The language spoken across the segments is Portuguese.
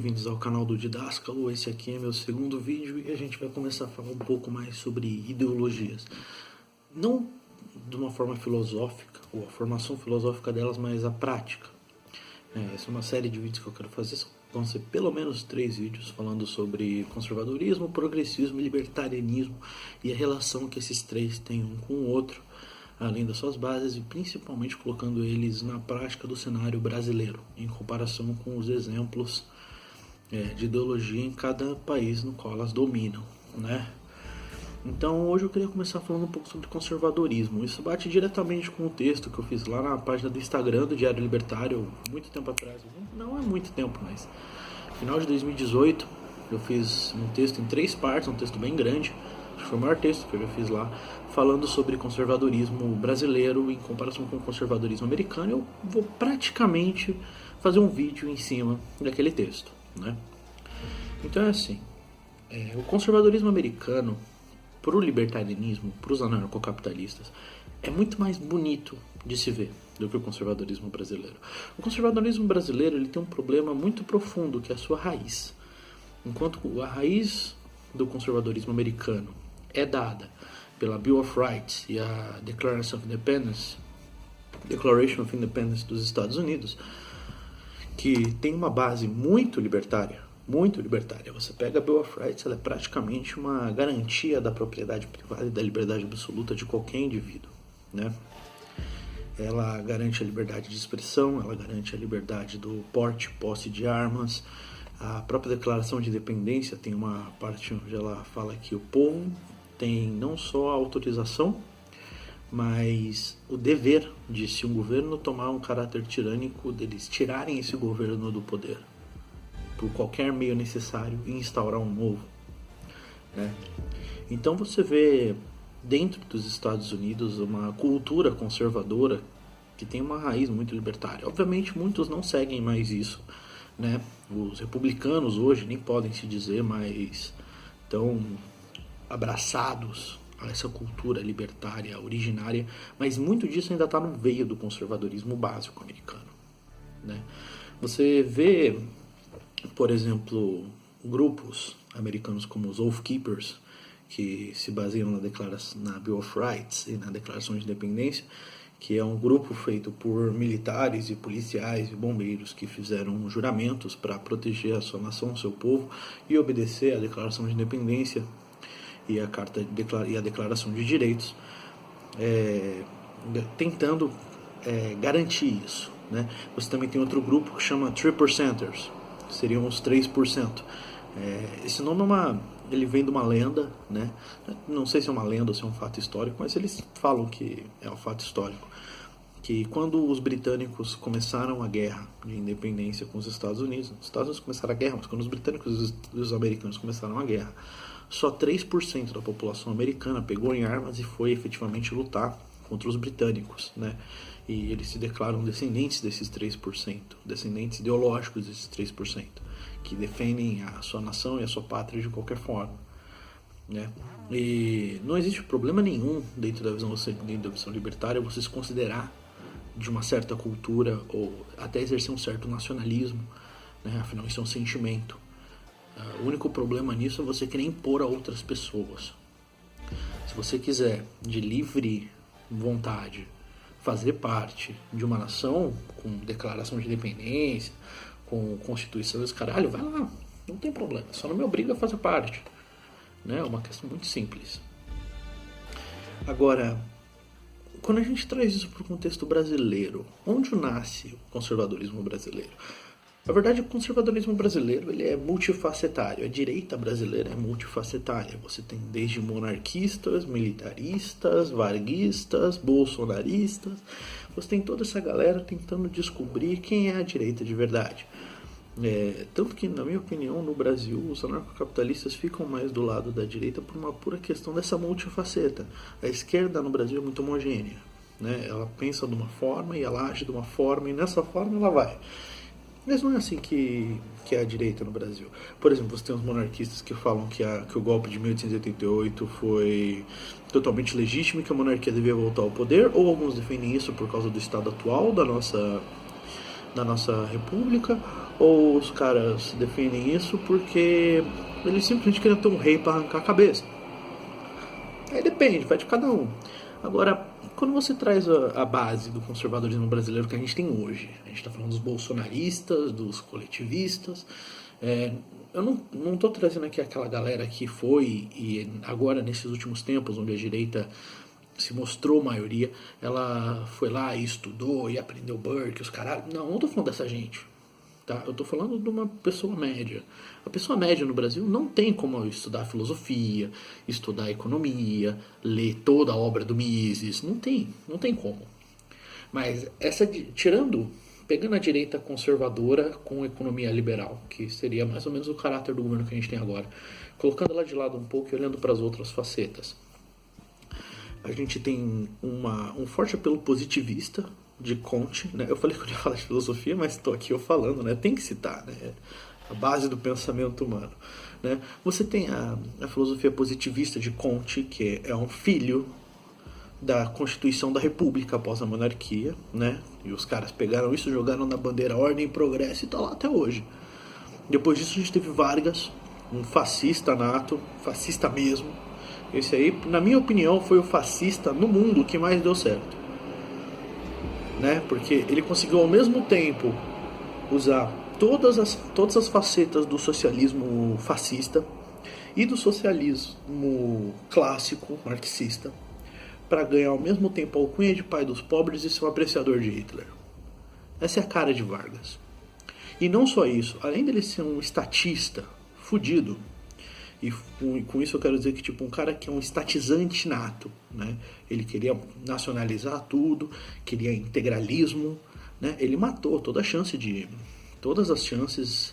Bem-vindos ao canal do Didáscalo. Esse aqui é meu segundo vídeo e a gente vai começar a falar um pouco mais sobre ideologias. Não de uma forma filosófica, ou a formação filosófica delas, mas a prática. Essa é uma série de vídeos que eu quero fazer. Vão ser pelo menos 3 vídeos falando sobre conservadorismo, progressismo e libertarianismo e a relação que esses três têm um com o outro, além das suas bases, e principalmente colocando eles na prática do cenário brasileiro, em comparação com os exemplos de ideologia em cada país no qual elas dominam, né? Então hoje eu queria começar falando um pouco sobre conservadorismo. Isso bate diretamente com o texto que eu fiz lá na página do Instagram do Diário Libertário, muito tempo atrás. Não é muito tempo, mas no final de 2018 eu fiz um texto em 3 partes, um texto bem grande, acho que foi o maior texto que eu já fiz lá, falando sobre conservadorismo brasileiro em comparação com o conservadorismo americano. Eu vou praticamente fazer um vídeo em cima daquele texto, né? Então é assim, o conservadorismo americano para o libertarianismo, para os anarcocapitalistas, é muito mais bonito de se ver do que o conservadorismo brasileiro. O conservadorismo brasileiro ele tem um problema muito profundo, que é a sua raiz. Enquanto a raiz do conservadorismo americano é dada pela Bill of Rights e a Declaration of Independence dos Estados Unidos, que tem uma base muito libertária. Você pega a Bill of Rights, ela é praticamente uma garantia da propriedade privada e da liberdade absoluta de qualquer indivíduo, né? Ela garante a liberdade de expressão, ela garante a liberdade do porte, posse de armas. A própria Declaração de Independência tem uma parte onde ela fala que o povo tem não só a autorização, mas o dever de, se um governo tomar um caráter tirânico, deles tirarem esse governo do poder por qualquer meio necessário e instaurar um novo, né? Então você vê dentro dos Estados Unidos uma cultura conservadora que tem uma raiz muito libertária. Obviamente muitos não seguem mais isso, né? Os republicanos hoje nem podem se dizer mais tão abraçados a essa cultura libertária originária, mas muito disso ainda está no veio do conservadorismo básico americano, né? Você vê, por exemplo, grupos americanos como os Oath Keepers, que se baseiam na Bill of Rights e na Declaração de Independência, que é um grupo feito por militares e policiais e bombeiros que fizeram juramentos para proteger a sua nação, o seu povo, e obedecer à Declaração de Independência e a Declaração de Direitos, tentando garantir isso, né? Você também tem outro grupo que chama 3%ers, seriam os 3%. Esse nome ele vem de uma lenda, né? Não sei se é uma lenda ou se é um fato histórico, mas eles falam que é um fato histórico, que quando os britânicos começaram a guerra de independência com os Estados Unidos começaram a guerra, mas quando os britânicos e os americanos começaram a guerra, só 3% da população americana pegou em armas e foi efetivamente lutar contra os britânicos, né? E eles se declaram descendentes desses 3%, descendentes ideológicos desses 3%, que defendem a sua nação e a sua pátria de qualquer forma, né? E não existe problema nenhum dentro da visão libertária você se considerar de uma certa cultura ou até exercer um certo nacionalismo, né? Afinal isso é um sentimento. O único problema nisso é você querer impor a outras pessoas. Se você quiser, de livre vontade, fazer parte de uma nação com declaração de independência, com constituição, esse caralho, vai lá, não tem problema, só não me obriga a fazer parte, né? É uma questão muito simples. Agora, quando a gente traz isso para o contexto brasileiro, onde nasce o conservadorismo brasileiro? Na verdade, o conservadorismo brasileiro ele é multifacetário. A direita brasileira é multifacetária. Você tem desde monarquistas, militaristas, varguistas, bolsonaristas. Você tem toda essa galera tentando descobrir quem é a direita de verdade. Tanto que, na minha opinião, no Brasil, os anarcocapitalistas ficam mais do lado da direita por uma pura questão dessa multifaceta. A esquerda no Brasil é muito homogênea, né? Ela pensa de uma forma e ela age de uma forma, e nessa forma ela vai. Mas não é assim que é a direita no Brasil. Por exemplo, você tem os monarquistas que falam que o golpe de 1888 foi totalmente legítimo e que a monarquia devia voltar ao poder, ou alguns defendem isso por causa do estado atual da nossa na nossa república, ou os caras defendem isso porque eles simplesmente queriam ter um rei para arrancar a cabeça. Aí depende, vai de cada um. Agora, quando você traz a base do conservadorismo brasileiro que a gente tem hoje, a gente está falando dos bolsonaristas, dos coletivistas, eu não estou trazendo aqui aquela galera que foi, e agora nesses últimos tempos, onde a direita se mostrou maioria, ela foi lá e estudou e aprendeu Burke, os caralho. Não estou falando dessa gente. Tá? Eu estou falando de uma pessoa média. A pessoa média no Brasil não tem como estudar filosofia, estudar economia, ler toda a obra do Mises. Não tem como. Mas pegando a direita conservadora com economia liberal, que seria mais ou menos o caráter do governo que a gente tem agora, colocando ela de lado um pouco e olhando para as outras facetas. A gente tem um forte apelo positivista de Comte, né? Eu falei que eu ia falar de filosofia, mas estou aqui eu falando, né? Tem que citar, né? A base do pensamento humano, né? Você tem a filosofia positivista de Comte, que é um filho da Constituição da República após a monarquia, né? E os caras pegaram isso, jogaram na bandeira ordem e progresso e tá lá até hoje. Depois disso a gente teve Vargas, um fascista nato, fascista mesmo. Esse aí, na minha opinião, foi o fascista no mundo que mais deu certo, né? Porque ele conseguiu ao mesmo tempo usar todas as facetas do socialismo fascista e do socialismo clássico marxista para ganhar ao mesmo tempo a alcunha de pai dos pobres e ser um apreciador de Hitler. Essa é a cara de Vargas. E não só isso, além dele ser um estatista fudido, e com isso eu quero dizer que tipo um cara que é um estatizante nato, né? Ele queria nacionalizar tudo, queria integralismo, né? Ele matou todas as chances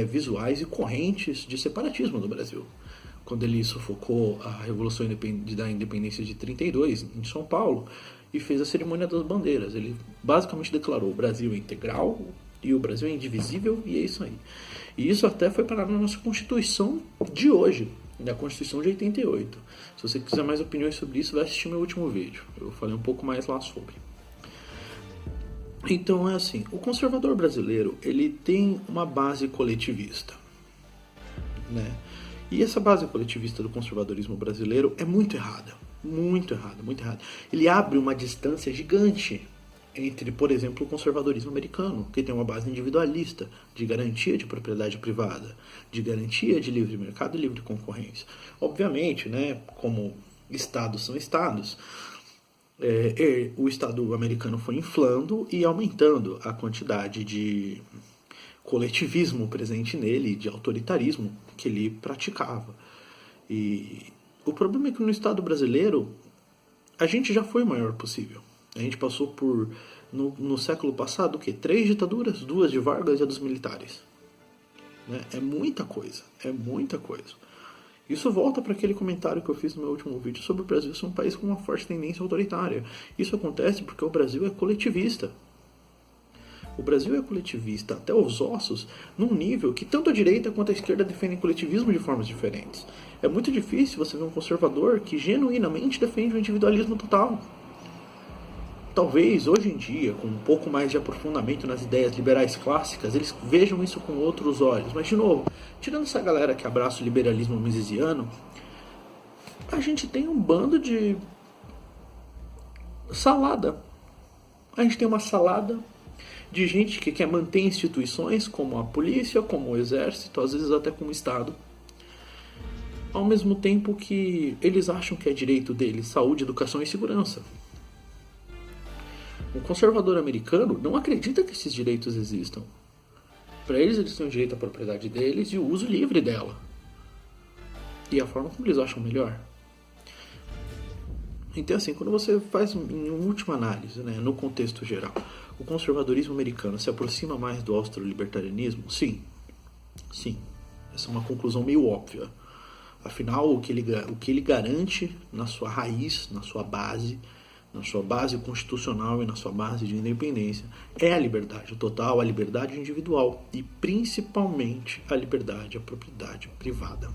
visuais e correntes de separatismo do Brasil. Quando ele sufocou a Revolução da Independência de 32 em São Paulo e fez a cerimônia das bandeiras, ele basicamente declarou: o Brasil é integral e o Brasil é indivisível, e é isso aí. E isso até foi parar na nossa Constituição de hoje, da Constituição de 88. Se você quiser mais opiniões sobre isso, vai assistir meu último vídeo. Eu falei um pouco mais lá sobre. Então é assim, o conservador brasileiro, ele tem uma base coletivista, né? E essa base coletivista do conservadorismo brasileiro é muito errada. Muito errada, muito errada. Ele abre uma distância gigante entre, por exemplo, o conservadorismo americano, que tem uma base individualista, de garantia de propriedade privada, de garantia de livre mercado e livre concorrência. Obviamente, né, como estados são estados, o Estado americano foi inflando e aumentando a quantidade de coletivismo presente nele, de autoritarismo que ele praticava. E o problema é que no Estado brasileiro a gente já foi o maior possível. A gente passou por, no século passado, o quê? 3 ditaduras, 2 de Vargas e a dos militares. Né? É muita coisa, é muita coisa. Isso volta para aquele comentário que eu fiz no meu último vídeo sobre o Brasil ser um país com uma forte tendência autoritária. Isso acontece porque o Brasil é coletivista. O Brasil é coletivista até os ossos, num nível que tanto a direita quanto a esquerda defendem coletivismo de formas diferentes. É muito difícil você ver um conservador que genuinamente defende o individualismo total. Talvez, hoje em dia, com um pouco mais de aprofundamento nas ideias liberais clássicas, eles vejam isso com outros olhos. Mas, de novo, tirando essa galera que abraça o liberalismo misesiano, a gente tem um bando de salada. A gente tem uma salada de gente que quer manter instituições como a polícia, como o exército, às vezes até como o Estado, ao mesmo tempo que eles acham que é direito deles saúde, educação e segurança. O conservador americano não acredita que esses direitos existam. Para eles têm o direito à propriedade deles e o uso livre dela. E a forma como eles acham melhor. Então, assim, quando você faz em última análise, né, no contexto geral, o conservadorismo americano se aproxima mais do austro-libertarianismo? Sim. Sim. Essa é uma conclusão meio óbvia. Afinal, o que ele garante na sua raiz, na sua base constitucional e na sua base de independência, é a liberdade total, a liberdade individual e principalmente a liberdade à propriedade privada.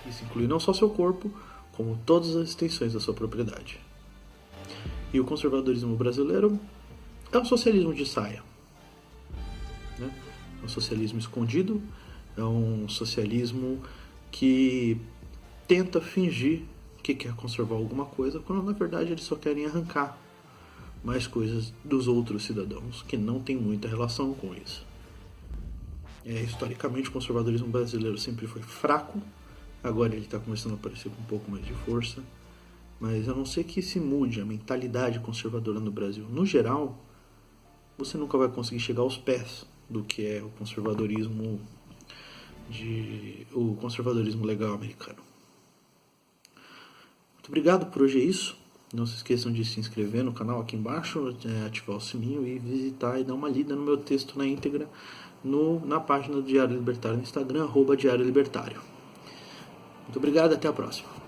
Isso inclui não só seu corpo, como todas as extensões da sua propriedade. E o conservadorismo brasileiro é o socialismo de saia, né? É um socialismo escondido, é um socialismo que tenta fingir que quer conservar alguma coisa, quando na verdade eles só querem arrancar mais coisas dos outros cidadãos que não tem muita relação com isso. Historicamente o conservadorismo brasileiro sempre foi fraco, agora ele está começando a aparecer com um pouco mais de força, mas a não ser que se mude a mentalidade conservadora no Brasil no geral, você nunca vai conseguir chegar aos pés do que é o conservadorismo legal americano. Muito obrigado, por hoje é isso. Não se esqueçam de se inscrever no canal aqui embaixo, ativar o sininho e visitar e dar uma lida no meu texto na íntegra na página do Diário Libertário no Instagram, @Diário Libertário. Muito obrigado e até a próxima.